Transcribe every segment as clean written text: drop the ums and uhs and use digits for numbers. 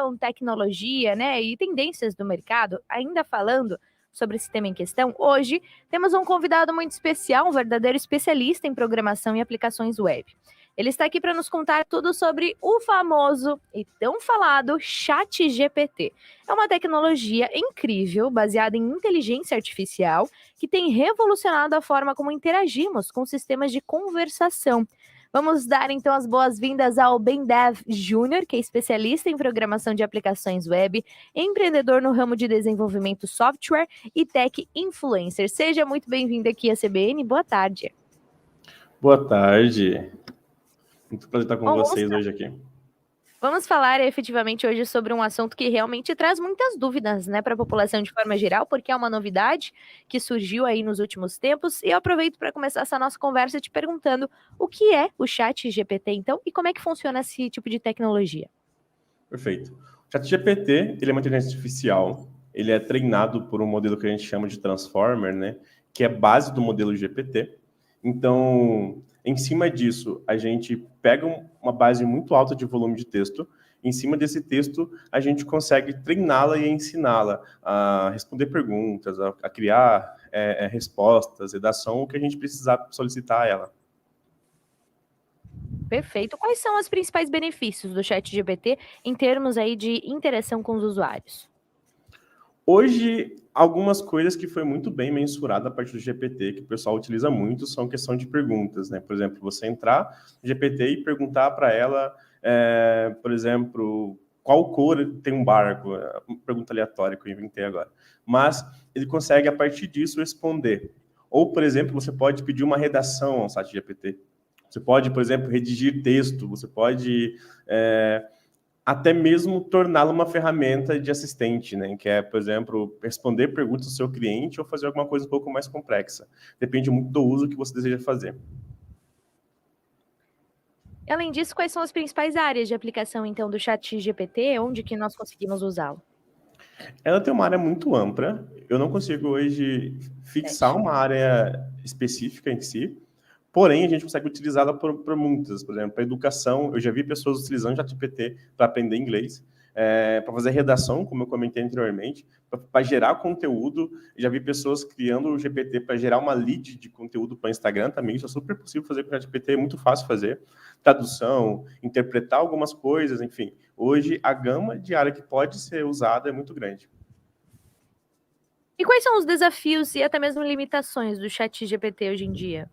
inovação, tecnologia, né, e tendências do mercado, ainda falando sobre esse tema em questão, hoje temos um convidado muito especial, um verdadeiro especialista em programação e aplicações web. Ele está aqui para nos contar tudo sobre o famoso e tão falado ChatGPT. É uma tecnologia incrível, baseada em inteligência artificial, que tem revolucionado a forma como interagimos com sistemas de conversação. Vamos dar então as boas-vindas ao Bendev Júnior, que é especialista em programação de aplicações web, empreendedor no ramo de desenvolvimento software e tech influencer. Seja muito bem-vindo aqui à CBN. Boa tarde. Boa tarde. Muito prazer estar com Bom, vocês hoje aqui. Vamos falar efetivamente hoje sobre um assunto que realmente traz muitas dúvidas, né, para a população de forma geral, porque é uma novidade que surgiu aí nos últimos tempos. E eu aproveito para começar essa nossa conversa te perguntando o que é o ChatGPT, então, e como é que funciona esse tipo de tecnologia? Perfeito. O ChatGPT, ele é uma inteligência artificial, ele é treinado por um modelo que a gente chama de Transformer, né, que é base do modelo GPT. Então, em cima disso, a gente pega uma base muito alta de volume de texto. Em cima desse texto, a gente consegue treiná-la e ensiná-la a responder perguntas, a criar respostas, redação, o que a gente precisar solicitar a ela. Perfeito. Quais são os principais benefícios do ChatGPT em termos aí de interação com os usuários? Hoje, algumas coisas que foi muito bem mensurada a partir do GPT, que o pessoal utiliza muito, são questão de perguntas, né? Por exemplo, você entrar no GPT e perguntar para ela, por exemplo, qual cor tem um barco? Uma pergunta aleatória que eu inventei agora. Mas ele consegue, a partir disso, responder. Ou, por exemplo, você pode pedir uma redação ao site GPT. Você pode, por exemplo, redigir texto, você pode até mesmo torná-lo uma ferramenta de assistente, né? Que é, por exemplo, responder perguntas do seu cliente ou fazer alguma coisa um pouco mais complexa. Depende muito do uso que você deseja fazer. Além disso, quais são as principais áreas de aplicação, então, do ChatGPT, onde que nós conseguimos usá-lo? Ela tem uma área muito ampla. Eu não consigo hoje fixar uma área específica em si, porém, a gente consegue utilizá-la por muitas. Por exemplo, para educação, eu já vi pessoas utilizando o ChatGPT para aprender inglês, para fazer redação, como eu comentei anteriormente, para gerar conteúdo. Eu já vi pessoas criando o GPT para gerar uma lead de conteúdo para o Instagram também. Isso é super possível fazer com o ChatGPT, é muito fácil fazer. Tradução, interpretar algumas coisas, enfim. Hoje, a gama de área que pode ser usada é muito grande. E quais são os desafios e até mesmo limitações do ChatGPT hoje em dia?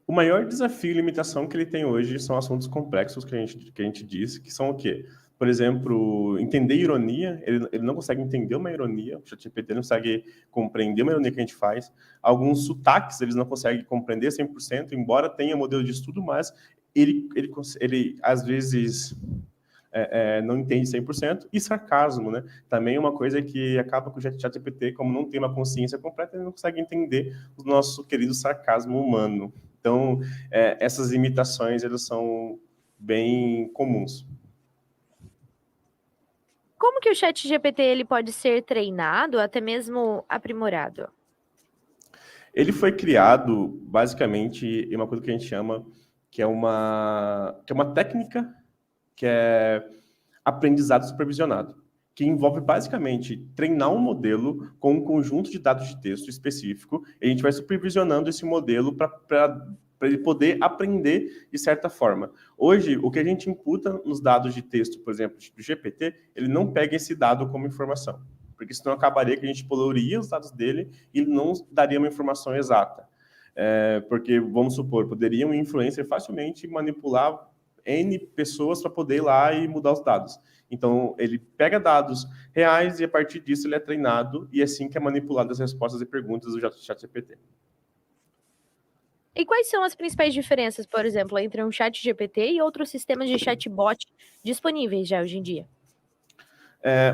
O maior desafio e limitação que ele tem hoje são assuntos complexos que a gente disse, que são o quê? Por exemplo, entender ironia, ele não consegue entender uma ironia, o ChatGPT não consegue compreender uma ironia que a gente faz. Alguns sotaques eles não conseguem compreender 100%, embora tenha modelo de estudo, mas ele às vezes não entende 100%, e sarcasmo, né? Também é uma coisa que acaba com o ChatGPT, como não tem uma consciência completa, ele não consegue entender o nosso querido sarcasmo humano. Então, essas limitações, elas são bem comuns. Como que o ChatGPT ele pode ser treinado, até mesmo aprimorado? Ele foi criado, basicamente, em uma coisa que a gente chama que é uma técnica que é aprendizado supervisionado, que envolve basicamente treinar um modelo com um conjunto de dados de texto específico, e a gente vai supervisionando esse modelo para ele poder aprender de certa forma. Hoje, o que a gente imputa nos dados de texto, por exemplo, do GPT, ele não pega esse dado como informação, porque senão acabaria que a gente poluiria os dados dele e ele não daria uma informação exata. Porque, vamos supor, poderia um influencer facilmente manipular N pessoas para poder ir lá e mudar os dados. Então, ele pega dados reais e, a partir disso, ele é treinado e é assim que é manipulado as respostas e perguntas do ChatGPT. E quais são as principais diferenças, por exemplo, entre um ChatGPT e outros sistemas de chatbot disponíveis já hoje em dia?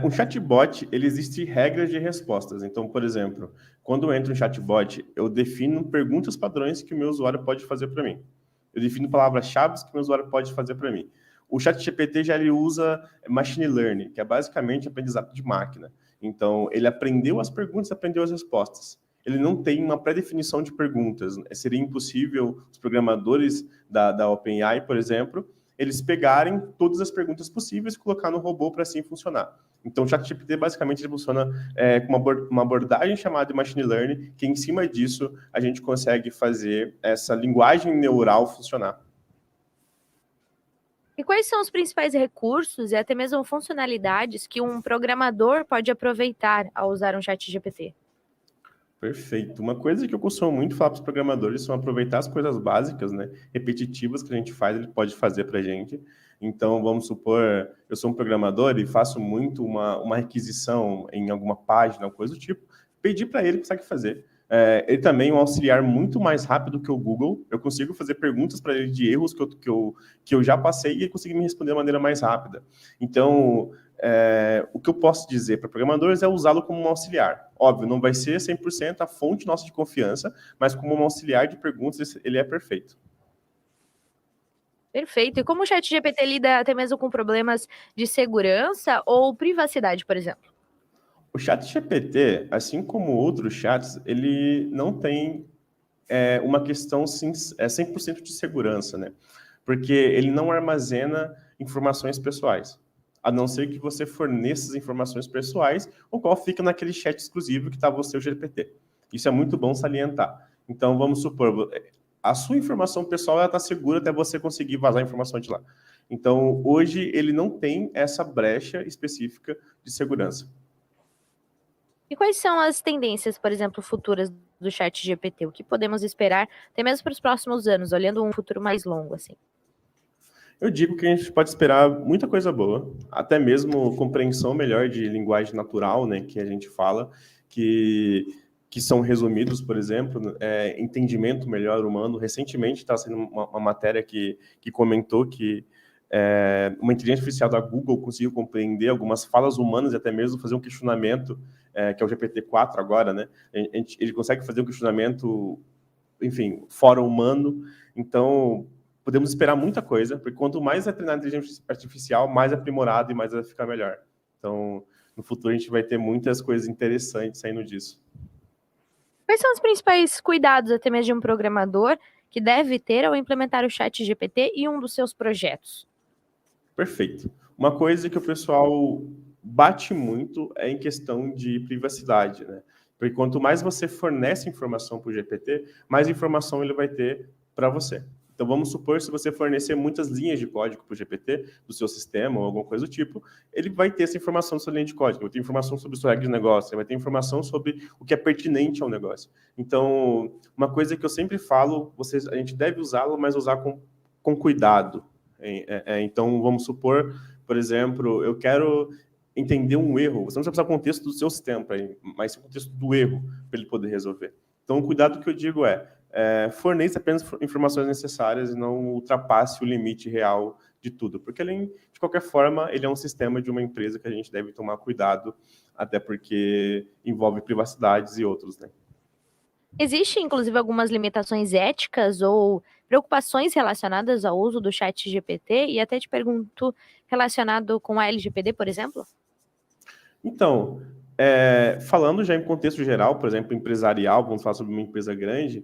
Um chatbot, ele existe regras de respostas. Então, por exemplo, quando eu entro no chatbot, eu defino perguntas padrões que o meu usuário pode fazer para mim. Eu defino palavras-chave que o meu usuário pode fazer para mim. O ChatGPT já ele usa machine learning, que é basicamente aprendizado de máquina. Então, ele aprendeu as perguntas, aprendeu as respostas. Ele não tem uma pré-definição de perguntas. Seria impossível os programadores da OpenAI, por exemplo, eles pegarem todas as perguntas possíveis e colocar no robô para assim funcionar. Então, o ChatGPT, basicamente, ele funciona com uma abordagem chamada de Machine Learning, que, em cima disso, a gente consegue fazer essa linguagem neural funcionar. E quais são os principais recursos e até mesmo funcionalidades que um programador pode aproveitar ao usar um ChatGPT? Perfeito. Uma coisa que eu costumo muito falar para os programadores são aproveitar as coisas básicas, né, repetitivas que a gente faz, ele pode fazer para a gente. Então, vamos supor, eu sou um programador e faço muito uma requisição em alguma página, coisa do tipo, pedir para ele, consegue fazer. Ele também é um auxiliar muito mais rápido que o Google. Eu consigo fazer perguntas para ele de erros que eu já passei e ele consegue me responder de maneira mais rápida. Então, o que eu posso dizer para programadores é usá-lo como um auxiliar. Óbvio, não vai ser 100% a fonte nossa de confiança, mas como um auxiliar de perguntas, ele é perfeito. Perfeito. E como o ChatGPT lida até mesmo com problemas de segurança ou privacidade, por exemplo? O ChatGPT, assim como outros chats, ele não tem uma questão 100% de segurança, né? Porque ele não armazena informações pessoais, a não ser que você forneça as informações pessoais, o qual fica naquele chat exclusivo que está você, o GPT. Isso é muito bom salientar. Então, vamos supor, a sua informação pessoal está segura até você conseguir vazar a informação de lá. Então, hoje, ele não tem essa brecha específica de segurança. E quais são as tendências, por exemplo, futuras do ChatGPT? O que podemos esperar até mesmo para os próximos anos, olhando um futuro mais longo, assim? Eu digo que a gente pode esperar muita coisa boa, até mesmo compreensão melhor de linguagem natural, né, que a gente fala, que são resumidos, por exemplo, entendimento melhor humano. Recentemente está sendo uma matéria que comentou que uma inteligência artificial da Google conseguiu compreender algumas falas humanas e até mesmo fazer um questionamento, que é o GPT-4 agora, né? Ele consegue fazer um questionamento, enfim, fora humano. Então, podemos esperar muita coisa, porque quanto mais é treinar a inteligência artificial, mais aprimorado e mais vai ficar melhor. Então, no futuro a gente vai ter muitas coisas interessantes saindo disso. Quais são os principais cuidados, até mesmo de um programador, que deve ter ao implementar o ChatGPT em um dos seus projetos? Perfeito. Uma coisa que o pessoal bate muito é em questão de privacidade, né? Porque quanto mais você fornece informação para o GPT, mais informação ele vai ter para você. Então, vamos supor, se você fornecer muitas linhas de código para o GPT, do seu sistema ou alguma coisa do tipo, ele vai ter essa informação da sua linha de código, vai ter informação sobre a sua regra de negócio, vai ter informação sobre o que é pertinente ao negócio. Então, uma coisa que eu sempre falo, a gente deve usá-lo, mas usar com cuidado. Então, vamos supor, por exemplo, eu quero entender um erro. Você não precisa precisar do contexto do seu sistema, mas o contexto do erro para ele poder resolver. Então, o cuidado que eu digo forneça apenas informações necessárias e não ultrapasse o limite real de tudo. Porque, de qualquer forma, ele é um sistema de uma empresa que a gente deve tomar cuidado, até porque envolve privacidades e outros, né? Existem, inclusive, algumas limitações éticas ou preocupações relacionadas ao uso do ChatGPT? E até te pergunto, relacionado com a LGPD, por exemplo? Então, falando já em contexto geral, por exemplo, empresarial, vamos falar sobre uma empresa grande,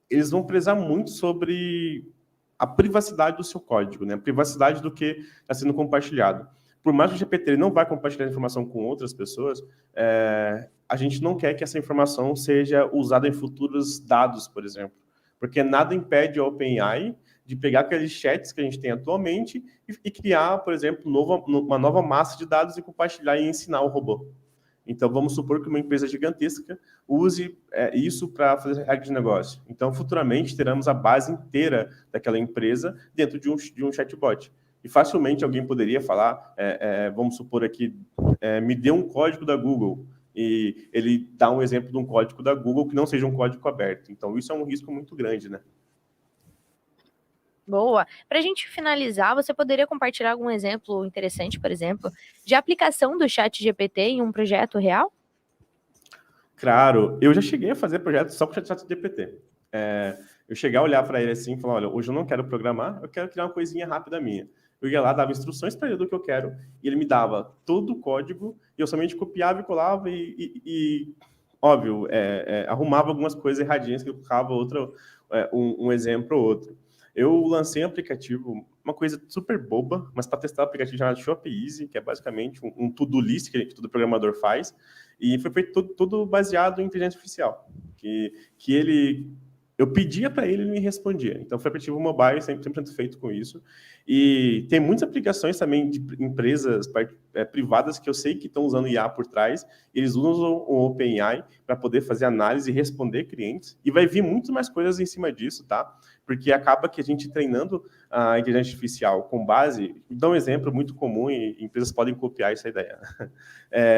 eles vão prezar muito sobre a privacidade do seu código, né? A privacidade do que está sendo compartilhado. Por mais que o GPT não vai compartilhar informação com outras pessoas, a gente não quer que essa informação seja usada em futuros dados, por exemplo. Porque nada impede a OpenAI de pegar aqueles chats que a gente tem atualmente e criar, por exemplo, uma nova massa de dados e compartilhar e ensinar o robô. Então, vamos supor que uma empresa gigantesca use isso para fazer regra de negócio. Então, futuramente, teremos a base inteira daquela empresa dentro de um chatbot. E facilmente alguém poderia falar, vamos supor aqui, me dê um código da Google. E ele dá um exemplo de um código da Google que não seja um código aberto. Então, isso é um risco muito grande, né? Boa. Para a gente finalizar, você poderia compartilhar algum exemplo interessante, por exemplo, de aplicação do ChatGPT em um projeto real? Claro, eu já cheguei a fazer projetos só com o ChatGPT. Eu cheguei a olhar para ele assim e falar, olha, hoje eu não quero programar, eu quero criar uma coisinha rápida minha. Eu ia lá, dava instruções para ele do que eu quero, e ele me dava todo o código, e eu somente copiava e colava óbvio, arrumava algumas coisas erradinhas que eu colocava um exemplo ou outro. Eu lancei um aplicativo, uma coisa super boba, mas para testar o aplicativo chamado Shop Easy, que é basicamente um to-do list que todo programador faz, e foi feito tudo baseado em inteligência artificial, que eu pedia para ele, ele me respondia. Então, foi aplicativo mobile, 100% feito com isso. E tem muitas aplicações também de empresas privadas que eu sei que estão usando IA por trás. Eles usam o OpenAI para poder fazer análise e responder clientes. E vai vir muito mais coisas em cima disso, tá? Porque acaba que a gente treinando a inteligência artificial com base... Vou dar um exemplo muito comum e empresas podem copiar essa ideia.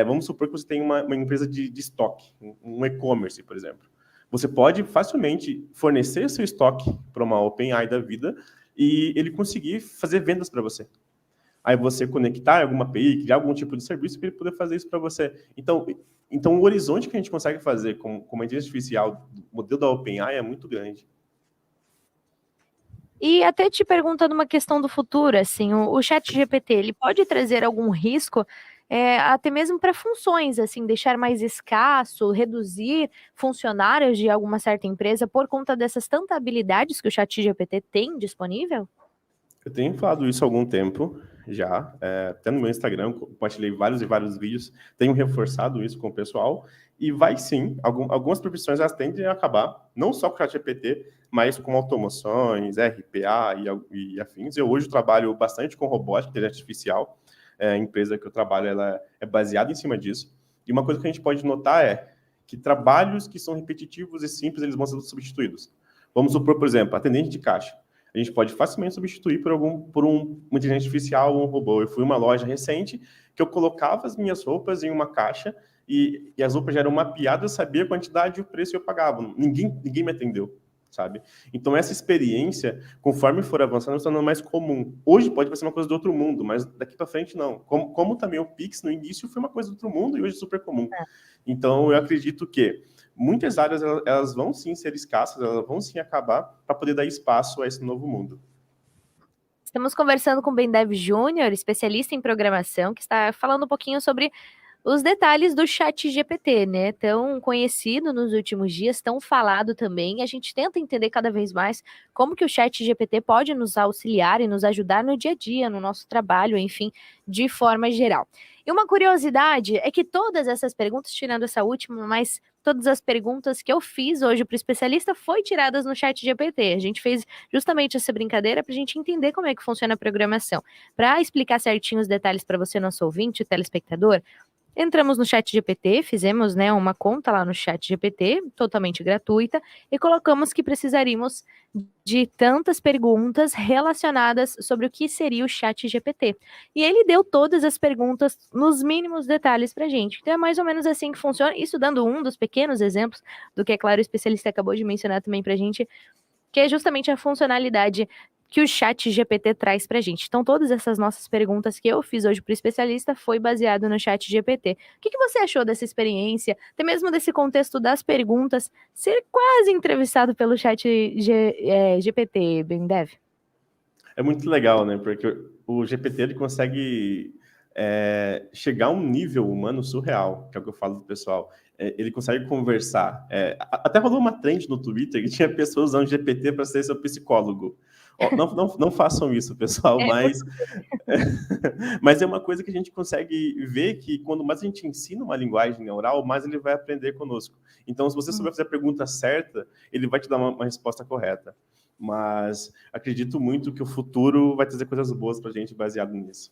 Vamos supor que você tem uma empresa de estoque, um e-commerce, por exemplo. Você pode facilmente fornecer seu estoque para uma OpenAI da vida e ele conseguir fazer vendas para você. Aí você conectar alguma API, criar algum tipo de serviço para ele poder fazer isso para você. Então, o horizonte que a gente consegue fazer com uma inteligência artificial, o modelo da OpenAI é muito grande. E até te perguntando uma questão do futuro, assim, o ChatGPT, ele pode trazer algum risco, até mesmo para funções, assim, deixar mais escasso, reduzir funcionários de alguma certa empresa por conta dessas tantas habilidades que o ChatGPT tem disponível? Eu tenho falado isso há algum tempo já, até no meu Instagram, compartilhei vários e vários vídeos, tenho reforçado isso com o pessoal, e vai sim, algumas profissões elas tendem a acabar, não só com o ChatGPT, mas com automações, RPA e afins. Eu hoje trabalho bastante com robótica, inteligência artificial, a empresa que eu trabalho ela é baseada em cima disso, e uma coisa que a gente pode notar é que trabalhos que são repetitivos e simples, eles vão ser substituídos. Vamos supor, por exemplo, atendente de caixa. A gente pode facilmente substituir por uma inteligência artificial ou um robô. Eu fui em uma loja recente que eu colocava as minhas roupas em uma caixa e as roupas já eram mapeadas, eu sabia a quantidade e o preço e eu pagava. Ninguém me atendeu, sabe? Então, essa experiência, conforme for avançando, está sendo mais comum. Hoje pode ser uma coisa do outro mundo, mas daqui para frente não. Como também o Pix, no início, foi uma coisa do outro mundo e hoje é super comum. Então, eu acredito que muitas áreas elas vão sim ser escassas, elas vão sim acabar para poder dar espaço a esse novo mundo. Estamos conversando com o Bendev Júnior, especialista em programação, que está falando um pouquinho sobre os detalhes do ChatGPT, né? Tão conhecido nos últimos dias, tão falado também. A gente tenta entender cada vez mais como que o ChatGPT pode nos auxiliar e nos ajudar no dia a dia, no nosso trabalho, enfim, de forma geral. E uma curiosidade é que todas essas perguntas, tirando essa última, mas todas as perguntas que eu fiz hoje para o especialista foi tiradas no ChatGPT. A gente fez justamente essa brincadeira para a gente entender como é que funciona a programação. Para explicar certinho os detalhes para você, nosso ouvinte, telespectador, entramos no ChatGPT, fizemos, né, uma conta lá no ChatGPT, totalmente gratuita, e colocamos que precisaríamos de tantas perguntas relacionadas sobre o que seria o ChatGPT. E ele deu todas as perguntas nos mínimos detalhes para a gente. Então é mais ou menos assim que funciona, isso dando um dos pequenos exemplos do que, é claro, o especialista acabou de mencionar também para a gente, que é justamente a funcionalidade que o ChatGPT traz para a gente. Então, todas essas nossas perguntas que eu fiz hoje para o especialista foi baseado no ChatGPT. O que você achou dessa experiência, até mesmo desse contexto das perguntas, ser quase entrevistado pelo ChatGPT, Bendev? É muito legal, né? Porque o GPT ele consegue chegar a um nível humano surreal, que é o que eu falo do pessoal. Ele consegue conversar. Até rolou uma trend no Twitter que tinha pessoas usando GPT para ser seu psicólogo. Não façam isso, pessoal, mas é uma coisa que a gente consegue ver que quando mais a gente ensina uma linguagem oral, mais ele vai aprender conosco. Então, se você souber fazer a pergunta certa, ele vai te dar uma resposta correta. Mas acredito muito que o futuro vai trazer coisas boas para a gente baseado nisso.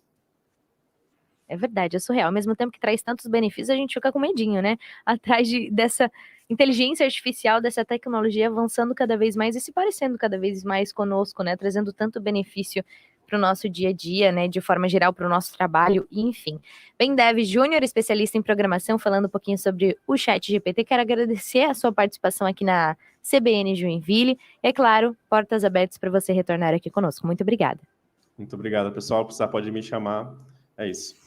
É verdade, é surreal. Ao mesmo tempo que traz tantos benefícios, a gente fica com medinho, né? Atrás dessa inteligência artificial, dessa tecnologia avançando cada vez mais e se parecendo cada vez mais conosco, né? Trazendo tanto benefício para o nosso dia a dia, né? De forma geral, para o nosso trabalho, enfim. Bendev Júnior, especialista em programação, falando um pouquinho sobre o ChatGPT. Quero agradecer a sua participação aqui na CBN Joinville. É claro, portas abertas para você retornar aqui conosco. Muito obrigada. Muito obrigado, pessoal. Precisar pode me chamar. É isso.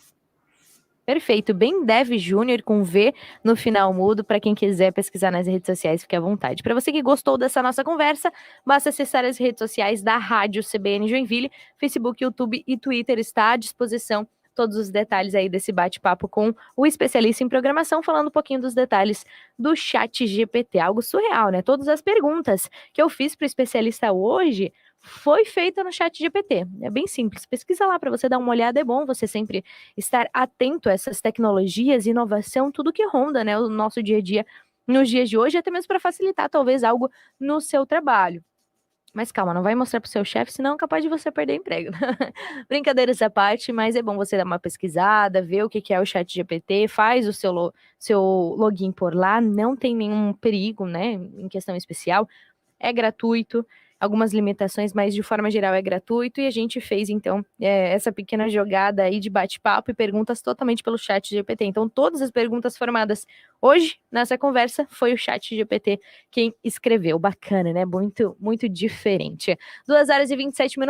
Perfeito, Bendev Júnior com V no final mudo, para quem quiser pesquisar nas redes sociais, fique à vontade. Para você que gostou dessa nossa conversa, basta acessar as redes sociais da Rádio CBN Joinville, Facebook, YouTube e Twitter está à disposição todos os detalhes aí desse bate-papo com o especialista em programação, falando um pouquinho dos detalhes do ChatGPT, algo surreal, né? Todas as perguntas que eu fiz para o especialista hoje foi feita no ChatGPT. É bem simples, pesquisa lá para você dar uma olhada, é bom você sempre estar atento a essas tecnologias, inovação, tudo que ronda, né, o nosso dia a dia nos dias de hoje, até mesmo para facilitar talvez algo no seu trabalho. Mas calma, não vai mostrar pro seu chefe, senão é capaz de você perder emprego. Brincadeiras à parte, mas é bom você dar uma pesquisada, ver o que é o ChatGPT, faz o seu login por lá, não tem nenhum perigo, né, em questão especial, é gratuito, algumas limitações, mas de forma geral é gratuito, e a gente fez, então, essa pequena jogada aí de bate-papo e perguntas totalmente pelo ChatGPT. Então, todas as perguntas formadas hoje, nessa conversa, foi o ChatGPT quem escreveu. Bacana, né? Muito, muito diferente. 2 horas e 27 minutos.